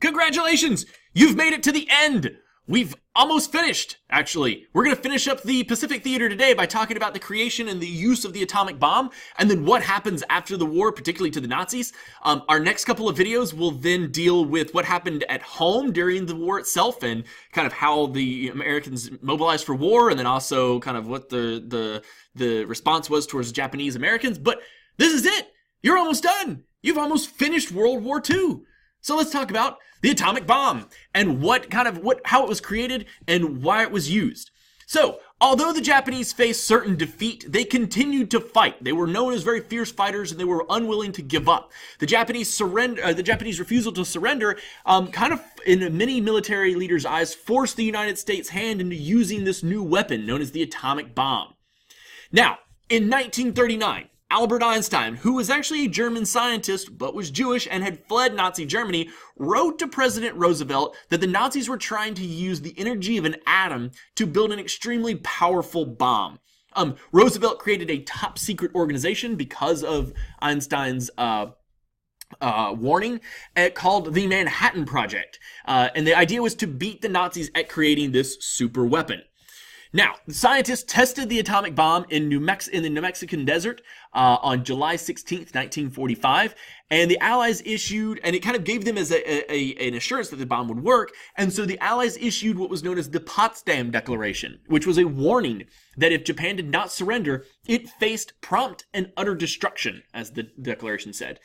Congratulations! You've made it to the end! We've almost finished, actually. We're going to finish up the Pacific Theater today by talking about the creation and the use of the atomic bomb, and then what happens after the war, particularly to the Nazis. Our next couple of videos will then deal with what happened at home during the war itself, and kind of how the Americans mobilized for war, and then also kind of what the response was towards the Japanese Americans. But this is it! You're almost done! You've almost finished World War II! So let's talk about the atomic bomb and how it was created and why it was used. So, although the Japanese faced certain defeat, they continued to fight. They were known as very fierce fighters, and they were unwilling to give up. The Japanese refusal to surrender, kind of in many military leaders' eyes, forced the United States' hand into using this new weapon known as the atomic bomb. Now, in 1939, Albert Einstein, who was actually a German scientist but was Jewish and had fled Nazi Germany, wrote to President Roosevelt that the Nazis were trying to use the energy of an atom to build an extremely powerful bomb. Roosevelt created a top secret organization because of Einstein's warning, called the Manhattan Project. And the idea was to beat the Nazis at creating this super weapon. Now, the scientists tested the atomic bomb in the New Mexican desert on July 16th, 1945, and the Allies issued, and it kind of gave them as an assurance that the bomb would work, and so the Allies issued what was known as the Potsdam Declaration, which was a warning that if Japan did not surrender, it faced prompt and utter destruction, as the declaration said.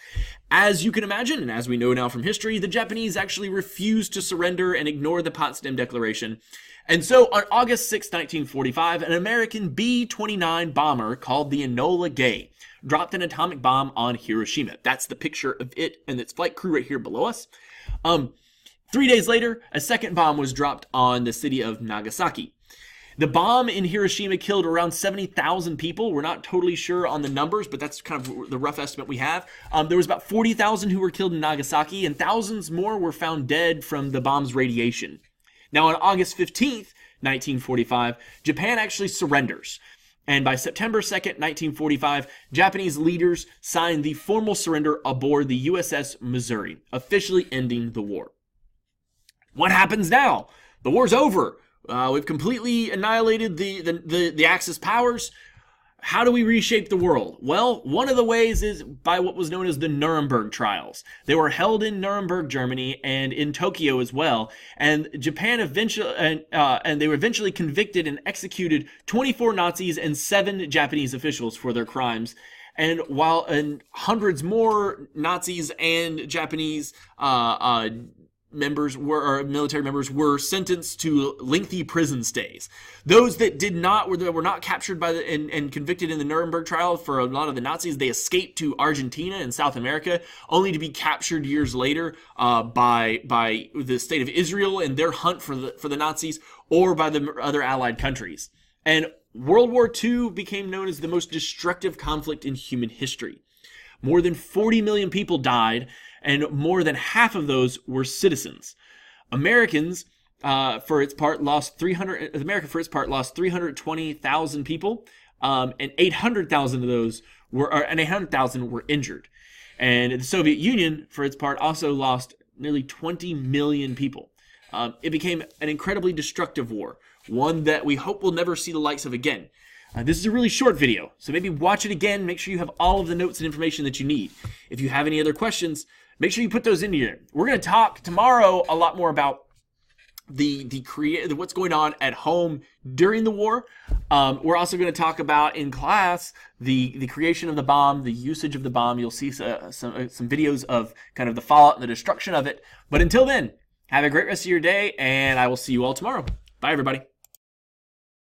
As you can imagine, and as we know now from history, the Japanese actually refused to surrender and ignored the Potsdam Declaration. And so on August 6, 1945, an American B-29 bomber called the Enola Gay dropped an atomic bomb on Hiroshima. That's the picture of it and its flight crew right here below us. 3 days later, a second bomb was dropped on the city of Nagasaki. The bomb in Hiroshima killed around 70,000 people. We're not totally sure on the numbers, but that's kind of the rough estimate we have. There was about 40,000 who were killed in Nagasaki, and thousands more were found dead from the bomb's radiation. Now, on August 15th, 1945, Japan actually surrenders. And by September 2nd, 1945, Japanese leaders signed the formal surrender aboard the USS Missouri, officially ending the war. What happens now? The war's over. We've completely annihilated the Axis powers. How do we reshape the world? Well, one of the ways is by what was known as the Nuremberg trials. They were held in Nuremberg, Germany, and in Tokyo as well. And Japan eventually, and they were eventually convicted and executed 24 Nazis and 7 Japanese officials for their crimes. And hundreds more Nazis and Japanese military members were sentenced to lengthy prison stays. Those that were not captured by and convicted in the Nuremberg trial, for a lot of the Nazis, they escaped to Argentina and South America, only to be captured years later by the state of Israel in their hunt for the Nazis, or by the other Allied countries. And World War II became known as the most destructive conflict in human history. More than 40 million people died, and more than half of those were citizens. America, for its part, lost 320,000 people, and 800,000 of those were injured. And the Soviet Union, for its part, also lost nearly 20 million people. It became an incredibly destructive war, one that we hope we'll never see the likes of again. This is a really short video, so maybe watch it again. Make sure you have all of the notes and information that you need. If you have any other questions, make sure you put those in here. We're going to talk tomorrow a lot more about what's going on at home during the war. We're also going to talk about in class the creation of the bomb, the usage of the bomb. You'll see some videos of kind of the fallout and the destruction of it. But until then, have a great rest of your day, and I will see you all tomorrow. Bye, everybody.